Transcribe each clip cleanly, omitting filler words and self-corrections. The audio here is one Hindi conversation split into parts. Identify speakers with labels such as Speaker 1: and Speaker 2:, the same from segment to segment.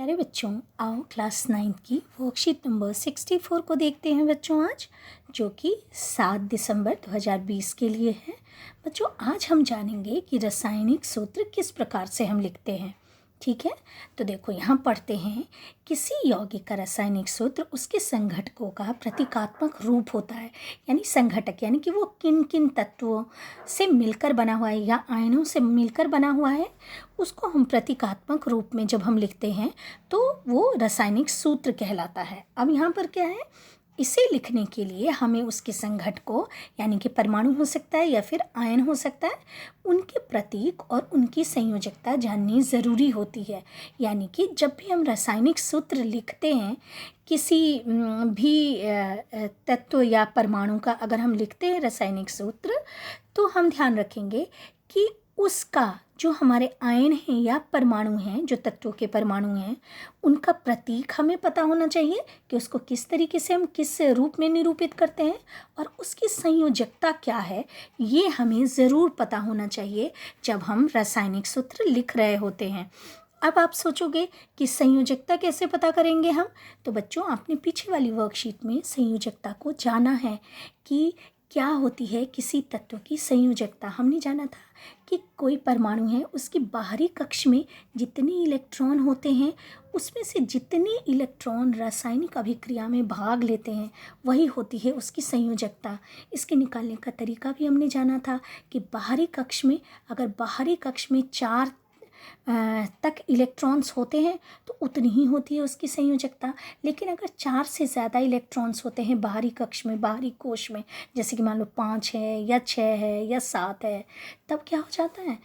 Speaker 1: प्यारे बच्चों, आओ क्लास 9 की वर्कशीट नंबर 64 को देखते हैं बच्चों आज, जो कि 7 दिसंबर 2020 के लिए है। बच्चों, आज हम जानेंगे कि रासायनिक सूत्र किस प्रकार से हम लिखते हैं। ठीक है, तो देखो यहाँ पढ़ते हैं, किसी यौगिक का रासायनिक सूत्र उसके संघटकों का प्रतीकात्मक रूप होता है। यानी संघटक यानी कि वो किन किन तत्वों से मिलकर बना हुआ है या आयनों से मिलकर बना हुआ है, उसको हम प्रतीकात्मक रूप में जब हम लिखते हैं तो वो रासायनिक सूत्र कहलाता है। अब यहाँ पर क्या है, इसे लिखने के लिए हमें उसके संघटकों यानी कि परमाणु हो सकता है या फिर आयन हो सकता है, उनके प्रतीक और उनकी संयोजकता जाननी ज़रूरी होती है। यानी कि जब भी हम रासायनिक सूत्र लिखते हैं, किसी भी तत्व या परमाणु का अगर हम लिखते हैं रासायनिक सूत्र, तो हम ध्यान रखेंगे कि उसका जो हमारे आयन हैं या परमाणु हैं, जो तत्वों के परमाणु हैं, उनका प्रतीक हमें पता होना चाहिए कि उसको किस तरीके से हम किस रूप में निरूपित करते हैं, और उसकी संयोजकता क्या है ये हमें ज़रूर पता होना चाहिए जब हम रासायनिक सूत्र लिख रहे होते हैं। अब आप सोचोगे कि संयोजकता कैसे पता करेंगे हम, तो बच्चों आपने पीछे वाली वर्कशीट में संयोजकता को जाना है कि क्या होती है किसी तत्व की संयोजकता। हमने जाना था कि कोई परमाणु है, उसकी बाहरी कक्ष में जितने इलेक्ट्रॉन होते हैं, उसमें से जितने इलेक्ट्रॉन रासायनिक अभिक्रिया में भाग लेते हैं वही होती है उसकी संयोजकता। इसके निकालने का तरीका भी हमने जाना था कि बाहरी कक्ष में, अगर बाहरी कक्ष में 4 तक इलेक्ट्रॉन्स होते हैं तो उतनी ही होती है उसकी संयोजकता। लेकिन अगर 4 से ज़्यादा इलेक्ट्रॉन्स होते हैं बाहरी कक्ष में, बाहरी कोश में, जैसे कि मान लो 5 है या 6 है या 7 है, तब क्या हो जाता है,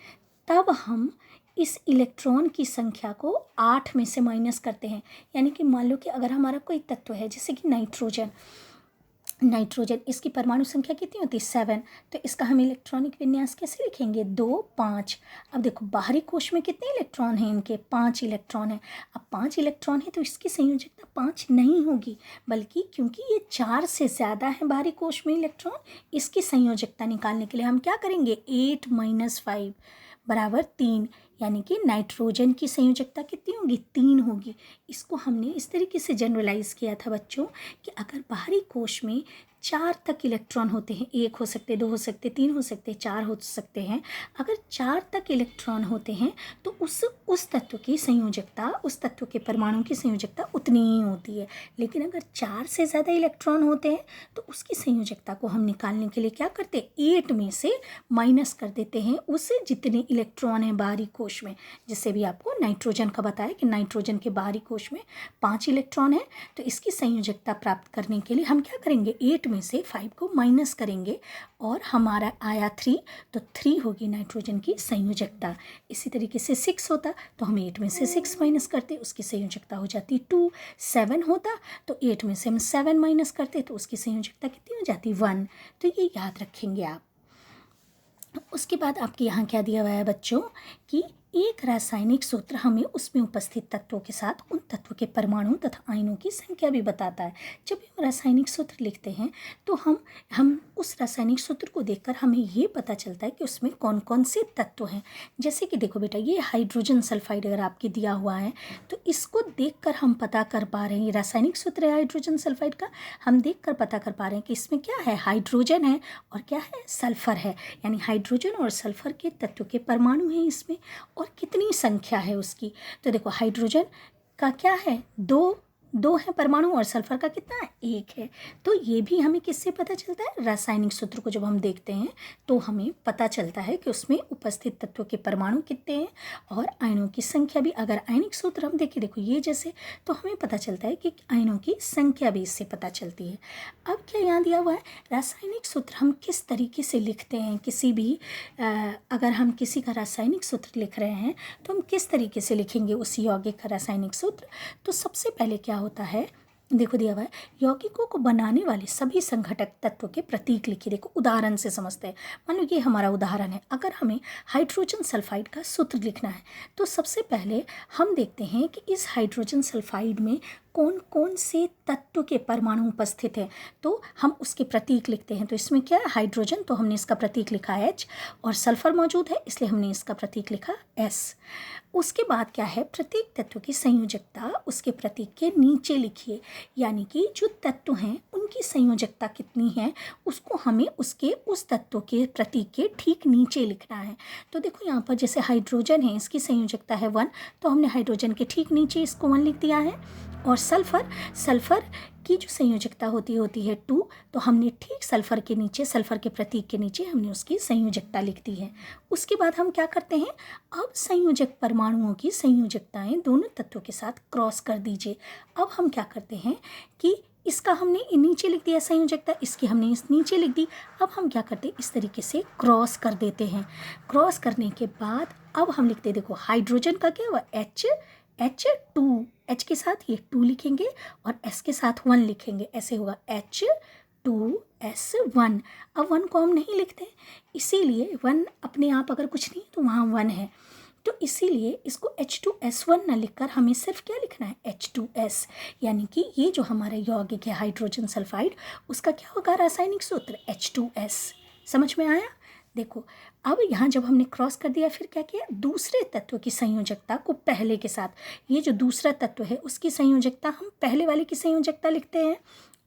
Speaker 1: तब हम इस इलेक्ट्रॉन की संख्या को 8 में से माइनस करते हैं। यानी कि मान लो कि अगर हमारा कोई तत्व है जैसे कि नाइट्रोजन, इसकी परमाणु संख्या कितनी होती है 7, तो इसका हम इलेक्ट्रॉनिक विन्यास कैसे लिखेंगे 2 5। अब देखो बाहरी कोश में कितने इलेक्ट्रॉन हैं, इनके 5 इलेक्ट्रॉन हैं। अब 5 इलेक्ट्रॉन है तो इसकी संयोजकता 5 नहीं होगी, बल्कि क्योंकि ये 4 से ज़्यादा है बाहरी कोश में इलेक्ट्रॉन, इसकी संयोजकता निकालने के लिए हम क्या करेंगे 8 - 5 बराबर 3। यानी कि नाइट्रोजन की संयोजकता कितनी होगी 3 होगी। इसको हमने इस तरीके से जनरलाइज किया था बच्चों कि अगर बाहरी कोश में 4 तक इलेक्ट्रॉन होते हैं, 1 हो सकते, 2 हो सकते, 3 हो सकते, 4 हो सकते हैं, अगर 4 तक इलेक्ट्रॉन होते हैं तो उस तत्व की संयोजकता, उस तत्व के परमाणु की संयोजकता उतनी ही होती है। लेकिन अगर 4 से ज़्यादा इलेक्ट्रॉन होते हैं तो उसकी संयोजकता को हम निकालने के लिए क्या करते हैं 8 में से माइनस कर देते हैं उससे जितने इलेक्ट्रॉन हैं बाहरी कोश में। जैसे भी आपको नाइट्रोजन का बताया कि नाइट्रोजन के बाहरी कोश में 5 इलेक्ट्रॉन है, तो इसकी संयोजकता प्राप्त करने के लिए हम क्या करेंगे 8 में से 5 को माइनस करेंगे और हमारा आया 3, तो 3 होगी नाइट्रोजन की संयोजकता। इसी तरीके से 6 होता तो हम 8 में से 6 माइनस करते, उसकी संयोजकता हो जाती 2। 7 होता तो 8 में से हम 7 माइनस करते तो उसकी संयोजकता कितनी हो जाती 1। तो ये याद रखेंगे आप। उसके बाद आपके यहाँ क्या दिया हुआ है बच्चों कि एक रासायनिक सूत्र हमें उसमें उपस्थित तत्वों के साथ उन तत्वों के परमाणु तथा आयनों की संख्या भी बताता है। जब हम रासायनिक सूत्र लिखते हैं तो हम उस रासायनिक सूत्र को देखकर हमें ये पता चलता है कि उसमें कौन कौन से तत्व हैं। जैसे कि देखो बेटा, ये हाइड्रोजन सल्फाइड अगर आपके दिया हुआ है तो इसको देखकर हम पता कर पा रहे हैं, ये रासायनिक सूत्र है हाइड्रोजन सल्फाइड का, हम देख कर पता कर पा रहे हैं कि इसमें क्या है, हाइड्रोजन है और क्या है, सल्फर है। यानी हाइड्रोजन और सल्फर के तत्व के परमाणु हैं इसमें, और कितनी संख्या है उसकी। तो देखो हाइड्रोजन का क्या है 2 है परमाणु और सल्फर का कितना है 1 है। तो ये भी हमें किससे पता चलता है, रासायनिक सूत्र को जब हम देखते हैं तो हमें पता चलता है कि उसमें उपस्थित तत्वों के परमाणु कितने हैं और आयनों की संख्या भी। अगर आयनिक सूत्र हम देखें, देखो ये जैसे, तो हमें पता चलता है कि आयनों की संख्या भी इससे पता चलती है। अब क्या यहाँ दिया हुआ है, रासायनिक सूत्र हम किस तरीके से लिखते हैं, किसी भी अगर हम किसी का रासायनिक सूत्र लिख रहे हैं तो हम किस तरीके से लिखेंगे उस यौगिक का रासायनिक सूत्र। तो सबसे पहले क्या होता है, देखो दिया हुआ है, यौगिकों को बनाने वाले सभी संघटक तत्वों के प्रतीक लिखिए। देखो उदाहरण से समझते हैं, मान लो ये हमारा उदाहरण है। अगर हमें हाइड्रोजन सल्फाइड का सूत्र लिखना है तो सबसे पहले हम देखते हैं कि इस हाइड्रोजन सल्फाइड में कौन कौन से तत्व के परमाणु उपस्थित हैं, तो हम उसके प्रतीक लिखते हैं। तो इसमें क्या है, हाइड्रोजन, तो हमने इसका प्रतीक लिखा H, और सल्फर मौजूद है इसलिए हमने इसका प्रतीक लिखा S। उसके बाद क्या है, प्रत्येक तत्व की संयोजकता उसके प्रतीक के नीचे लिखिए, यानी कि जो तत्व हैं उनकी संयोजकता कितनी है उसको हमें उसके उस तत्व के प्रतीक के ठीक नीचे लिखना है। तो देखो यहाँ पर जैसे हाइड्रोजन है, इसकी संयोजकता है 1, तो हमने हाइड्रोजन के ठीक नीचे इसको 1 लिख दिया है। और सल्फर की जो संयोजकता होती है 2, तो हमने ठीक सल्फर के नीचे, सल्फर के प्रतीक के नीचे हमने उसकी संयोजकता लिख दी है। उसके बाद हम क्या करते हैं, अब संयोजक परमाणुओं की संयोजकताएं दोनों तत्वों के साथ क्रॉस कर दीजिए। अब हम क्या करते हैं कि इसका हमने नीचे लिख दिया संयोजकता, इसकी हमने इस नीचे लिख दी। अब हम क्या करते हैं, इस तरीके से क्रॉस कर देते हैं। क्रॉस करने के बाद अब हम लिखते हैं, देखो हाइड्रोजन का क्या हुआ, H2, H के साथ ये 2 लिखेंगे और S के साथ 1 लिखेंगे, ऐसे होगा H2S1। अब 1 को हम नहीं लिखते, इसीलिए 1 अपने आप अगर कुछ नहीं तो वहाँ 1 है, तो इसीलिए इसको H2S1 ना लिखकर हमें सिर्फ क्या लिखना है, H2S, यानी कि ये जो हमारा यौगिक है हाइड्रोजन सल्फाइड, उसका क्या होगा रासायनिक सूत्र, H2S। समझ में आया। देखो अब यहाँ जब हमने क्रॉस कर दिया, फिर क्या किया, दूसरे तत्व की संयोजकता को पहले के साथ, ये जो दूसरा तत्व है उसकी संयोजकता हम पहले वाले की संयोजकता लिखते हैं,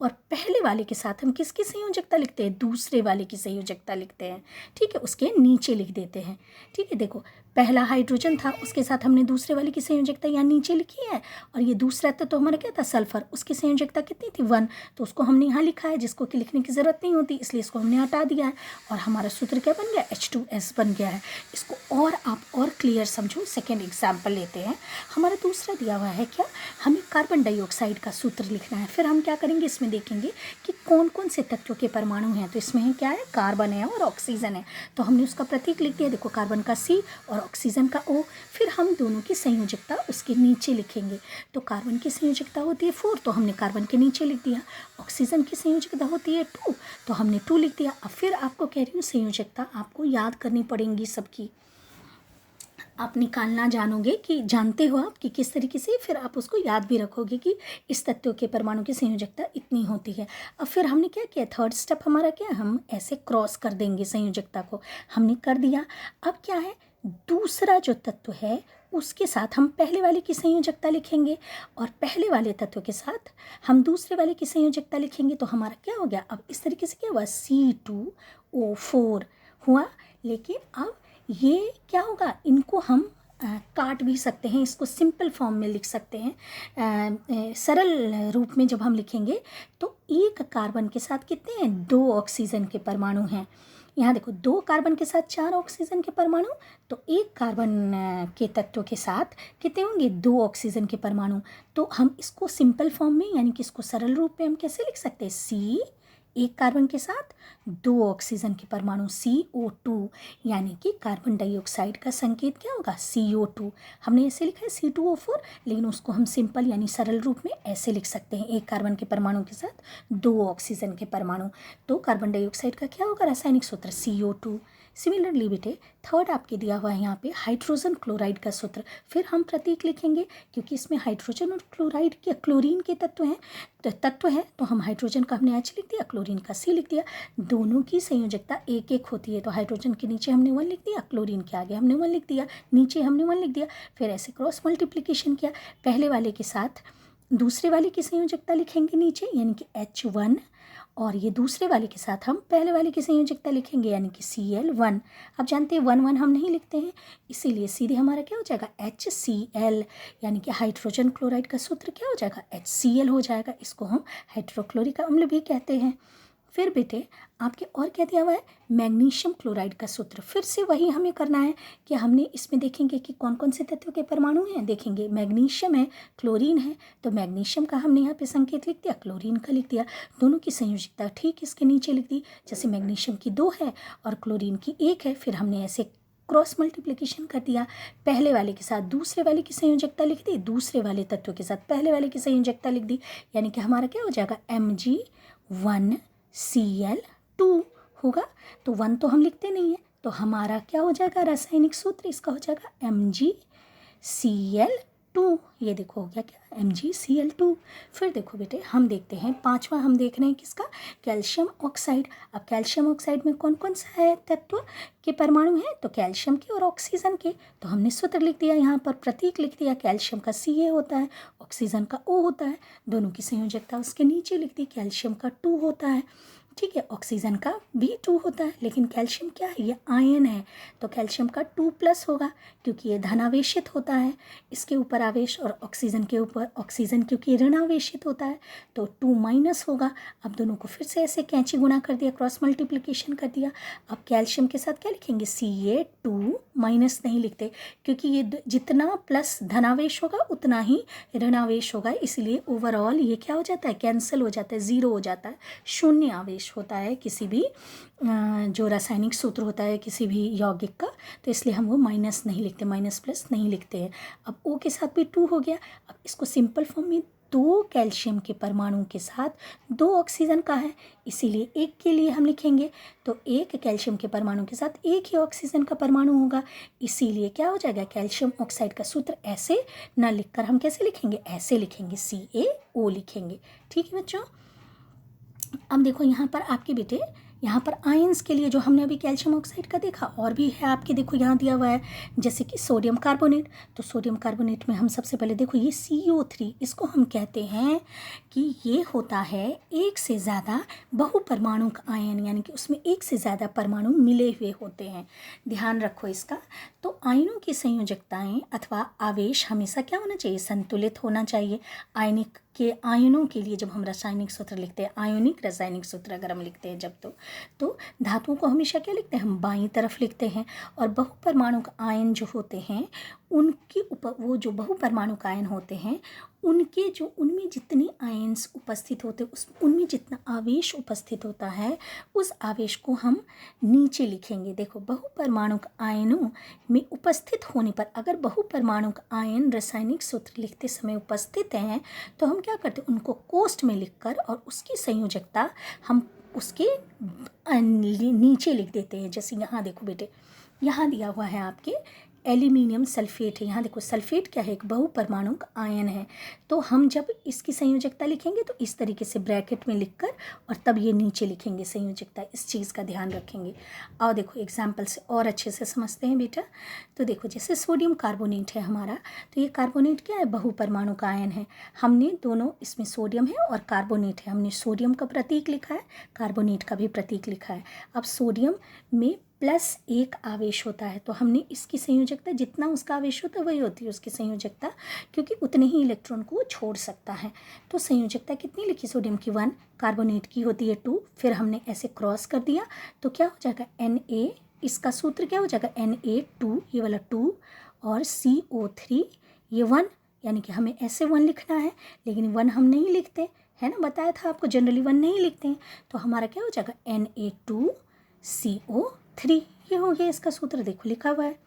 Speaker 1: और पहले वाले के साथ हम किसकी संयोजकता लिखते हैं, दूसरे वाले की संयोजकता लिखते हैं। ठीक है, उसके नीचे लिख देते हैं। ठीक है, देखो पहला हाइड्रोजन था, उसके साथ हमने दूसरे वाले की संयोजकता यहाँ नीचे लिखी है, और ये दूसरा तत्व हमारा क्या था, सल्फर, उसकी संयोजकता कितनी थी, 1, तो उसको हमने यहाँ लिखा है, जिसको कि लिखने की ज़रूरत नहीं होती, इसलिए इसको हमने हटा दिया है, और हमारा सूत्र क्या बन गया, H2S बन गया है। इसको और आप और क्लियर समझो, सेकेंड एग्जाम्पल लेते हैं। हमारा दूसरा दिया हुआ है क्या, हमें कार्बन डाइऑक्साइड का सूत्र लिखना है। फिर हम क्या करेंगे, इसमें देखेंगे कि कौन कौन से तत्वों के परमाणु हैं। तो इसमें क्या है, कार्बन है और ऑक्सीजन है, तो हमने उसका प्रतीक लिख दिया, देखो कार्बन का C और ऑक्सीजन का O। फिर हम दोनों की संयोजकता उसके नीचे लिखेंगे। तो कार्बन की संयोजकता होती है 4, तो हमने कार्बन के नीचे लिख दिया। ऑक्सीजन की संयोजकता होती है 2, तो हमने 2 लिख दिया। अब फिर आपको कह रही हूँ, संयोजकता आपको याद करनी पड़ेंगी सबकी, आप निकालना जानोगे कि जानते हो आप कि किस तरीके से, फिर आप उसको याद भी रखोगे कि इस तत्व के परमाणु की संयोजकता इतनी होती है। अब फिर हमने क्या किया, थर्ड स्टेप हमारा क्या, हम ऐसे क्रॉस कर देंगे संयोजकता को, हमने कर दिया। अब क्या है, दूसरा जो तत्व है उसके साथ हम पहले वाले की संयोजकता लिखेंगे, और पहले वाले तत्व के साथ हम दूसरे वाले की संयोजकता लिखेंगे। तो हमारा क्या हो गया, अब इस तरीके से क्या हुआ, C2O4 हुआ। लेकिन अब ये क्या होगा, इनको हम काट भी सकते हैं, इसको सिंपल फॉर्म में लिख सकते हैं। सरल रूप में जब हम लिखेंगे तो एक कार्बन के साथ कितने हैं, 2 ऑक्सीजन के परमाणु हैं। यहाँ देखो 2 कार्बन के साथ 4 ऑक्सीजन के परमाणु, तो एक कार्बन के तत्व के साथ कितने होंगे, 2 ऑक्सीजन के परमाणु। तो हम इसको सिंपल फॉर्म में, यानी कि इसको सरल रूप में हम कैसे लिख सकते हैं, C, एक कार्बन के साथ 2 ऑक्सीजन के परमाणु, CO2, यानी कि कार्बन डाइऑक्साइड का संकेत क्या होगा, CO2। हमने ऐसे लिखा है C2O4, लेकिन उसको हम सिंपल यानी सरल रूप में ऐसे लिख सकते हैं, एक कार्बन के परमाणु के साथ 2 ऑक्सीजन के परमाणु। तो कार्बन डाइऑक्साइड का क्या होगा रासायनिक सूत्र, CO2। सिमिलरली बेटे थर्ड आपके दिया हुआ है यहाँ पे हाइड्रोजन क्लोराइड का सूत्र। फिर हम प्रतीक लिखेंगे, क्योंकि इसमें हाइड्रोजन और क्लोराइड के क्लोरीन के तत्व हैं, तो हम हाइड्रोजन का हमने H लिख दिया, क्लोरीन का C लिख दिया। दोनों की संयोजकता 1-1 होती है, तो हाइड्रोजन के नीचे हमने 1 लिख दिया, क्लोरीन के आगे हमने 1 लिख दिया, नीचे हमने 1 लिख दिया। फिर ऐसे क्रॉस मल्टीप्लिकेशन किया, पहले वाले के साथ दूसरे वाले की संयोजकता लिखेंगे नीचे, यानी कि H1, और ये दूसरे वाले के साथ हम पहले वाले की संयोजकता लिखेंगे, यानी कि Cl1। अब जानते हैं 1-1 हम नहीं लिखते हैं, इसीलिए सीधे हमारा क्या हो जाएगा, HCl, यानी कि हाइड्रोजन क्लोराइड का सूत्र क्या हो जाएगा, HCl हो जाएगा। इसको हम हाइड्रोक्लोरिक अम्ल भी कहते हैं। फिर बेटे आपके और क्या दिया हुआ है, मैग्नीशियम क्लोराइड का सूत्र। फिर से वही हमें करना है कि हमने इसमें देखेंगे कि कौन कौन से तत्वों के परमाणु हैं, देखेंगे मैग्नीशियम है, क्लोरीन है, तो मैग्नीशियम का हमने यहाँ पे संकेत लिख दिया, क्लोरीन का लिख दिया। दोनों की संयोजकता ठीक इसके नीचे लिख दी, जैसे मैग्नीशियम की 2 है और क्लोरीन की 1 है। फिर हमने ऐसे क्रॉस मल्टीप्लिकेशन कर दिया, पहले वाले के साथ दूसरे वाले की संयोजकता लिख दी, दूसरे वाले तत्व के साथ पहले वाले की संयोजकता लिख दी, यानी कि हमारा क्या हो जाएगा, Mg1Cl2 होगा। तो 1 तो हम लिखते नहीं है, तो हमारा क्या हो जाएगा रासायनिक सूत्र, इसका हो जाएगा MgCl2। टू, ये देखो हो गया क्या MgCl2। फिर देखो बेटे हम देखते हैं पांचवा, हम देख रहे हैं किसका, कैल्शियम ऑक्साइड। अब कैल्शियम ऑक्साइड में कौन कौन सा है तत्व के परमाणु हैं, तो कैल्शियम के और ऑक्सीजन के। तो हमने सूत्र लिख दिया, यहाँ पर प्रतीक लिख दिया, कैल्शियम का Ca होता है, ऑक्सीजन का O होता है, दोनों की संयोजकता उसके नीचे लिख दी, कैल्शियम का 2 होता है, ठीक है, ऑक्सीजन का भी 2 होता है, लेकिन कैल्शियम क्या है, ये आयन है, तो कैल्शियम का 2+ होगा क्योंकि ये धनावेशित होता है, इसके ऊपर आवेश, और ऑक्सीजन के ऊपर ऑक्सीजन क्योंकि ऋणावेशित होता है तो 2- होगा। अब दोनों को फिर से ऐसे कैंची गुना कर दिया, क्रॉस मल्टीप्लिकेशन कर दिया। अब कैल्शियम के साथ क्या लिखेंगे, Ca2- नहीं लिखते क्योंकि ये जितना प्लस धनावेश होगा उतना ही ऋणावेश होगा, इसलिए ओवरऑल ये क्या हो जाता है, कैंसिल हो जाता है, 0 हो जाता है, शून्य आवेश होता है किसी भी जो रासायनिक सूत्र होता है किसी भी यौगिक का, तो इसलिए हम वो माइनस नहीं लिखते, माइनस+ नहीं लिखते हैं। अब O के साथ भी 2 हो गया। अब इसको सिंपल फॉर्म में 2 कैल्शियम के परमाणु के साथ 2 ऑक्सीजन का है, इसीलिए एक के लिए हम लिखेंगे, तो एक कैल्शियम के परमाणु के साथ एक ही ऑक्सीजन का परमाणु होगा, इसीलिए क्या हो जाएगा, कैल्शियम ऑक्साइड का सूत्र ऐसे ना लिखकर हम कैसे लिखेंगे, ऐसे लिखेंगे, CaO लिखेंगे। ठीक है बच्चों। अब देखो यहाँ पर आपके बेटे, यहाँ पर आयंस के लिए जो हमने अभी कैल्शियम ऑक्साइड का देखा, और भी है आपके, देखो यहाँ दिया हुआ है जैसे कि सोडियम कार्बोनेट। तो सोडियम कार्बोनेट में हम सबसे पहले देखो ये CO3, इसको हम कहते हैं कि ये होता है एक से ज़्यादा बहुपरमाणु का आयन, यानी कि उसमें एक से ज़्यादा परमाणु मिले हुए होते हैं, ध्यान रखो इसका। तो आयनों की संयोजकताएँ अथवा आवेश हमेशा क्या होना चाहिए, संतुलित होना चाहिए। आयनिक के आयनों के लिए जब हम रासायनिक सूत्र लिखते हैं, आयोनिक रासायनिक सूत्र अगर हम लिखते हैं जब, तो धातुओं को हमेशा क्या लिखते हैं, हम बाईं तरफ लिखते हैं, और बहुपरमाणु आयन जो होते हैं उनके ऊपर, वो जो बहुपरमाणु आयन होते हैं उनके जो, उनमें जितने आयन्स उपस्थित होते हैं, उस उनमें जितना आवेश उपस्थित होता है उस आवेश को हम नीचे लिखेंगे। देखो बहुपरमाणु आयनों में उपस्थित होने पर, अगर बहुपरमाणु आयन रासायनिक सूत्र लिखते समय उपस्थित हैं तो हम क्या करते हैं, उनको कोष्ठ में लिखकर और उसकी संयोजकता हम उसके नीचे लिख देते हैं। जैसे यहाँ देखो बेटे, यहाँ दिया हुआ है आपके एल्यूमिनियम सल्फेट है, यहाँ देखो सल्फेट क्या है, एक बहुपरमाणु आयन है, तो हम जब इसकी संयोजकता लिखेंगे तो इस तरीके से ब्रैकेट में लिखकर और तब ये नीचे लिखेंगे संयोजकता, इस चीज़ का ध्यान रखेंगे। और देखो एग्जाम्पल से और अच्छे से समझते हैं बेटा। तो देखो जैसे सोडियम कार्बोनेट है हमारा, तो ये कार्बोनेट क्या है, बहुपरमाणु का आयन है। हमने दोनों, इसमें सोडियम है और कार्बोनेट है, हमने सोडियम का प्रतीक लिखा है, कार्बोनेट का भी प्रतीक लिखा है। अब सोडियम में +1 आवेश होता है, तो हमने इसकी संयोजकता, जितना उसका आवेश होता है वही होती है उसकी संयोजकता, क्योंकि उतने ही इलेक्ट्रॉन को छोड़ सकता है। तो संयोजकता कितनी लिखी, सोडियम की 1, कार्बोनेट की होती है 2, फिर हमने ऐसे क्रॉस कर दिया तो क्या हो जाएगा Na, इसका सूत्र क्या हो जाएगा Na2, ये वाला 2, और CO3 ये 1, यानी कि हमें ऐसे 1 लिखना है, लेकिन 1 हम नहीं लिखते है ना, बताया था आपको, जनरली 1 नहीं लिखते हैं, तो हमारा क्या हो जाएगा Na2CO3, ये हो गया इसका सूत्र, देखो लिखा हुआ है।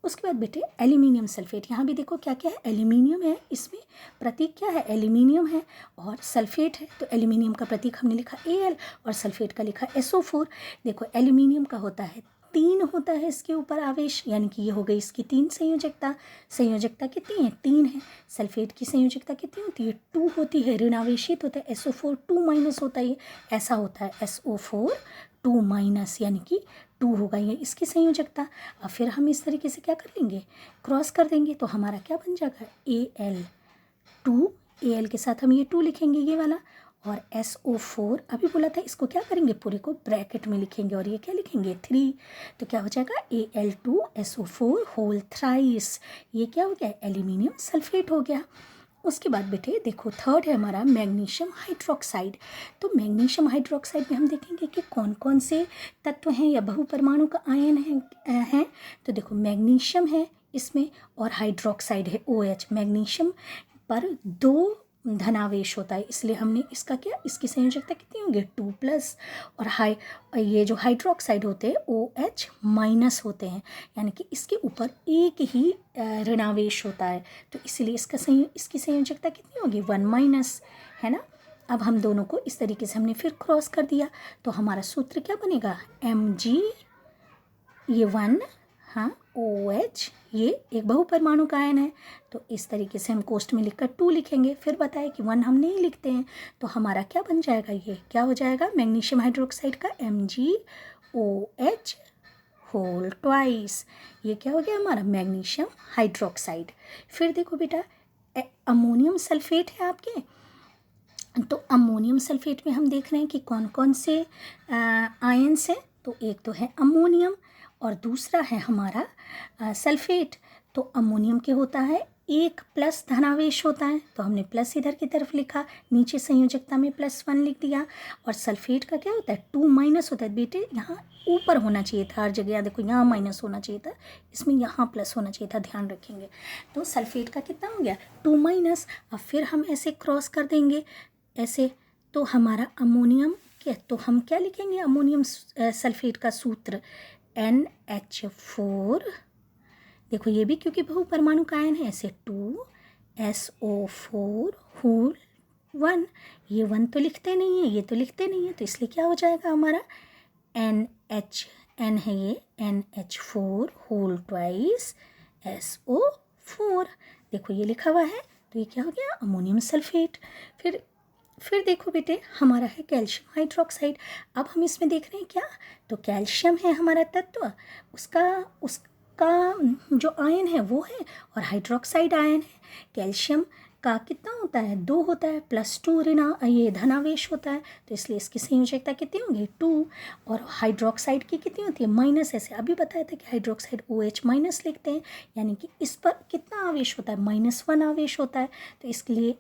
Speaker 1: उसके बाद बेटे एल्यूमिनियम सल्फेट, यहाँ भी देखो क्या क्या है, एल्यूमिनियम है, इसमें प्रतीक क्या है, एल्यूमिनियम है, और सल्फेट है, तो एल्यूमिनियम का प्रतीक हमने लिखा Al और सल्फेट का लिखा SO4। देखो एल्यूमिनियम का होता है 3 होता है इसके ऊपर आवेश, यानी कि ये हो गई इसकी 3 संयोजकता। संयोजकता कितनी है, 3 है। सल्फेट की संयोजकता कितनी होती है, 2 होती है, ऋणावेशित होता है, SO4 2- होता है, ऐसा होता है SO4 2-, यानी कि 2 होगा ये इसकी संयोजकता। अब फिर हम इस तरीके से क्या कर लेंगे, क्रॉस कर देंगे, तो हमारा क्या बन जाएगा Al2, Al के साथ हम ये 2 लिखेंगे ये वाला, और SO4 अभी बोला था, इसको क्या करेंगे, पूरे को ब्रैकेट में लिखेंगे, और ये क्या लिखेंगे 3, तो क्या हो जाएगा Al2SO4 होल थ्राइस, ये क्या हो गया, एल्यूमिनियम सल्फेट हो गया। उसके बाद बेटे देखो थर्ड है हमारा मैग्नीशियम हाइड्रोक्साइड। तो मैग्नीशियम हाइड्रोक्साइड में हम देखेंगे कि कौन कौन से तत्व हैं या बहुपरमाणु का आयन हैं। तो देखो मैग्नीशियम है इसमें, और हाइड्रोक्साइड है OH। मैग्नीशियम पर 2 धनावेश होता है, इसलिए हमने इसका क्या, इसकी संयोजकता कितनी होगी 2+, और ये जो हाइड्रोक्साइड होते हैं OH- होते हैं, यानी कि इसके ऊपर एक ही ऋणावेश होता है, तो इसलिए इसकी संयोजकता कितनी होगी 1- है ना। अब हम दोनों को इस तरीके से हमने फिर क्रॉस कर दिया, तो हमारा सूत्र क्या बनेगा Mg, ये 1, हाँ, OH, ये एक बहुपरमाणु का आयन है। तो इस तरीके से हम कोष्ठ में लिखकर 2 लिखेंगे। फिर बताएं कि 1 हम नहीं लिखते हैं, तो हमारा क्या बन जाएगा, ये क्या हो जाएगा, मैग्नीशियम हाइड्रोक्साइड का MgOH होल ट्वाइस। ये क्या हो गया हमारा, मैग्नीशियम हाइड्रोक्साइड। फिर देखो बेटा, अमोनियम सल्फेट है आपके, तो अमोनियम सल्फेट में हम देख रहे हैं कि कौन कौन से आयन्स हैं। तो एक तो है अमोनियम और दूसरा है हमारा सल्फेट। तो अमोनियम के होता है 1 प्लस धनावेश होता है, तो हमने प्लस इधर की तरफ लिखा, नीचे संयोजकता में +1 लिख दिया। और सल्फेट का क्या होता है, 2 माइनस होता है। बेटे यहाँ ऊपर होना चाहिए था हर जगह, देखो यहाँ माइनस होना चाहिए था, इसमें यहाँ प्लस होना चाहिए था, ध्यान रखेंगे। तो सल्फेट का कितना हो गया, 2 माइनस। अब फिर हम ऐसे क्रॉस कर देंगे ऐसे, तो हमारा अमोनियम क्या, तो हम क्या लिखेंगे, अमोनियम सल्फेट का सूत्र NH4। देखो ये भी क्योंकि बहुपरमाणु का आयन है, ऐसे 2SO4 होल 1। ये 1 तो लिखते नहीं है, ये तो लिखते नहीं है, तो इसलिए क्या हो जाएगा हमारा N है ये, NH4 होल ट्वाइस SO4। देखो ये लिखा हुआ है, तो ये क्या हो गया, अमोनियम सल्फेट। फिर देखो बेटे, हमारा है कैल्शियम हाइड्रोक्साइड। अब हम इसमें देख रहे हैं क्या, तो कैल्शियम है हमारा तत्व, उसका जो आयन है वो है, और हाइड्रोक्साइड आयन है। कैल्शियम का कितना होता है, 2 होता है, +2 ये धनावेश होता है, तो इसलिए इसकी संयोजकता कितनी होगी, 2। और हाइड्रोक्साइड की कितनी होती है, माइनस। ऐसे अभी बताया था कि हाइड्रोक्साइड OH माइनस लिखते हैं, यानी कि इस पर कितना आवेश होता है, -1 आवेश होता है। तो इसके लिए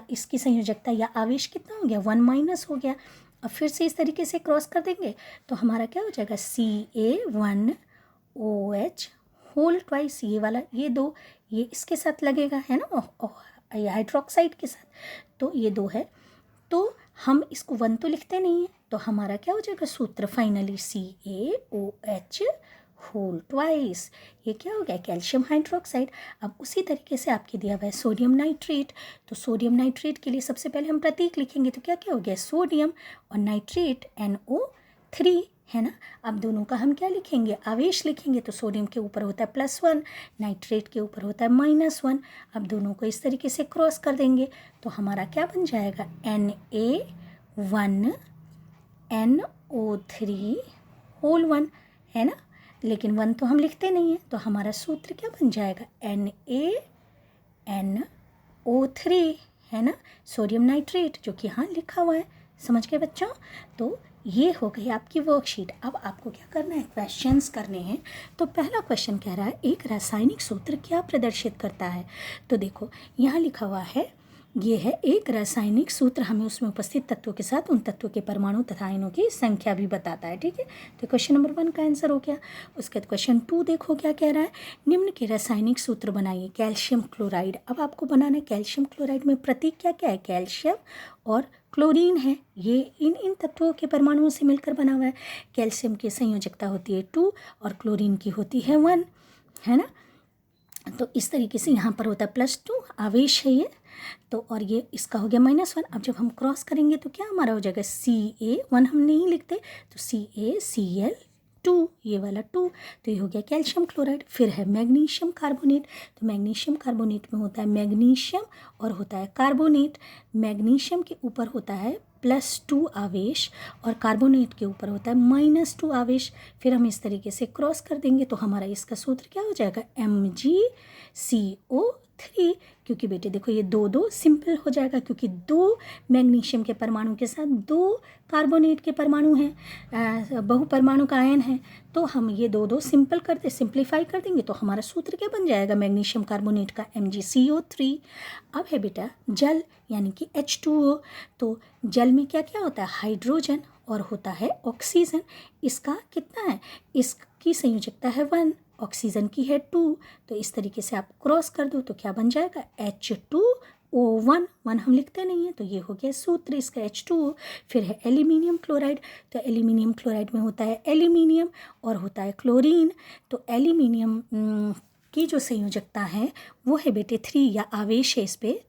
Speaker 1: इसकी संयोजकता या आवेश कितना हो गया, 1 माइनस हो गया। अब फिर से इस तरीके से क्रॉस कर देंगे, तो हमारा क्या हो जाएगा, Ca1OH होल ट्वाइस। ये वाला, ये 2 ये इसके साथ लगेगा, है ना, ये हाइड्रोक्साइड के साथ, तो ये 2 है। तो हम इसको 1 तो लिखते नहीं है, तो हमारा क्या हो जाएगा सूत्र, फाइनली CaOH होल ट्वाइस। ये क्या हो गया, कैल्शियम हाइड्रोक्साइड। अब उसी तरीके से आपके दिया हुआ है सोडियम नाइट्रेट। तो सोडियम नाइट्रेट के लिए सबसे पहले हम प्रतीक लिखेंगे, तो क्या क्या हो गया, सोडियम और नाइट्रेट NO3, है ना। अब दोनों का हम क्या लिखेंगे, आवेश लिखेंगे। तो सोडियम के ऊपर होता है +1, नाइट्रेट के ऊपर होता है -1। अब दोनों को इस तरीके से क्रॉस कर देंगे, तो हमारा क्या बन जाएगा, Na1NO3 होल 1, है ना। लेकिन 1 तो हम लिखते नहीं हैं, तो हमारा सूत्र क्या बन जाएगा, NaNO3, है ना, सोडियम नाइट्रेट, जो कि यहाँ लिखा हुआ है। समझ गए बच्चों। तो ये हो गई आपकी वर्कशीट। अब आपको क्या करना है, क्वेश्चंस करने हैं। तो पहला क्वेश्चन कह रहा है, एक रासायनिक सूत्र क्या प्रदर्शित करता है। तो देखो यहाँ लिखा हुआ है, ये है एक रासायनिक सूत्र, हमें उसमें उपस्थित तत्वों के साथ उन तत्वों के परमाणु तथा आयनों की संख्या भी बताता है, ठीक है। तो क्वेश्चन नंबर 1 का आंसर हो गया। उसके बाद क्वेश्चन 2 देखो क्या कह रहा है, निम्न के रासायनिक सूत्र बनाइए। कैल्शियम क्लोराइड, अब आपको बनाना है कैल्शियम क्लोराइड में प्रतीक क्या क्या है, कैल्शियम और क्लोरीन है। ये इन तत्वों के परमाणुओं से मिलकर बना हुआ है। कैल्शियम की संयोजकता होती है 2 और क्लोरीन की होती है 1, है ना। तो इस तरीके से यहाँ पर होता है +2 आवेश है ये, तो और ये इसका हो गया -1। अब जब हम क्रॉस करेंगे तो क्या हमारा हो जाएगा, Ca1 हम नहीं लिखते, तो CaCl2, ये वाला 2, तो ये हो गया कैल्शियम क्लोराइड। फिर है मैग्नीशियम कार्बोनेट, तो मैग्नीशियम कार्बोनेट में होता है मैग्नीशियम और होता है कार्बोनेट। मैग्नीशियम के ऊपर होता है +2 आवेश और कार्बोनेट के ऊपर होता है -2 आवेश। फिर हम इस तरीके से क्रॉस कर देंगे, तो हमारा इसका सूत्र क्या हो जाएगा, MgCO3, क्योंकि बेटे देखो ये 2 सिंपल हो जाएगा, क्योंकि 2 मैग्नीशियम के परमाणु के साथ 2 कार्बोनेट के परमाणु हैं, बहुपरमाणु का आयन है। तो हम ये 2 सिंप्लीफाई कर देंगे, तो हमारा सूत्र क्या बन जाएगा, मैग्नीशियम कार्बोनेट का MgCO3। अब है बेटा जल, यानी कि H2O। तो जल में क्या क्या होता है, हाइड्रोजन और होता है ऑक्सीजन। इसका कितना है, इसकी संयोजकता है 1, ऑक्सीजन की है 2। तो इस तरीके से आप क्रॉस कर दो, तो क्या बन जाएगा, H2O1, 1 हम लिखते नहीं है, तो ये हो गया सूत्र इसका H2O। फिर है एल्यूमिनियम क्लोराइड, तो एल्यूमिनियम क्लोराइड में होता है एल्यूमिनियम और होता है क्लोरीन। तो एल्यूमिनियम की जो संयोजकता है वो है बेटे 3, या आवेश है इस पर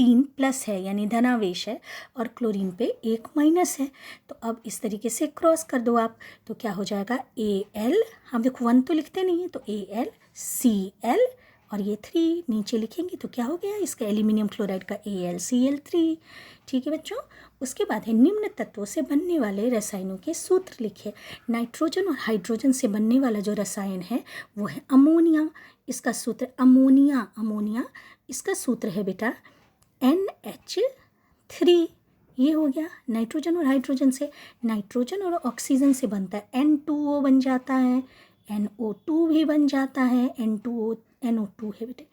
Speaker 1: 3 प्लस है यानी धनावेश है और क्लोरीन पे 1 माइनस है। तो अब इस तरीके से क्रॉस कर दो आप, तो क्या हो जाएगा Al, हम देखो 1 तो लिखते नहीं है तो AlCl और ये 3 नीचे लिखेंगे तो क्या हो गया इसका एल्यूमिनियम क्लोराइड का AlCl3। ठीक है बच्चों, उसके बाद है निम्न तत्वों से बनने वाले रसायनों के सूत्र लिखे। नाइट्रोजन और हाइड्रोजन से बनने वाला जो रसायन है वो है अमोनिया। इसका सूत्र अमोनिया इसका सूत्र है बेटा NH3। ये हो गया नाइट्रोजन और हाइड्रोजन से। नाइट्रोजन और ऑक्सीजन से बनता है N2O बन जाता है, NO2 भी बन जाता है, NO2 है बेटे,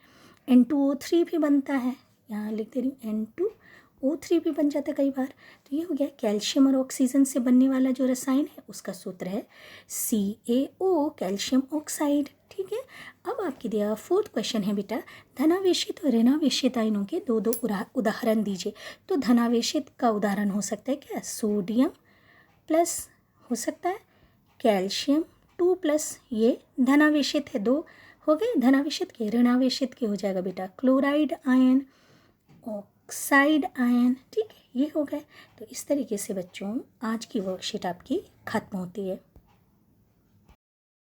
Speaker 1: N2O3 भी बनता है, यहाँ लिख दे रही हूँ N2O3 भी बन जाता है कई बार। तो ये हो गया कैल्शियम और ऑक्सीजन से बनने वाला जो रसायन है उसका सूत्र है CaO, कैल्शियम ऑक्साइड। ठीक है, अब आपके दिया 4th क्वेश्चन है बेटा, धनावेशित और ऋणावेशित आयनों के दो उदाहरण दीजिए। तो धनावेशित का उदाहरण हो सकता है क्या, सोडियम प्लस हो सकता है कैल्शियम 2+, ये धनावेशित है, 2 हो गए धनावेशित के। ऋणावेशित के हो जाएगा बेटा क्लोराइड आयन, ऑक्साइड आयन। ठीक है, ये हो गए। तो इस तरीके से बच्चों आज की वर्कशीट आपकी खत्म होती है।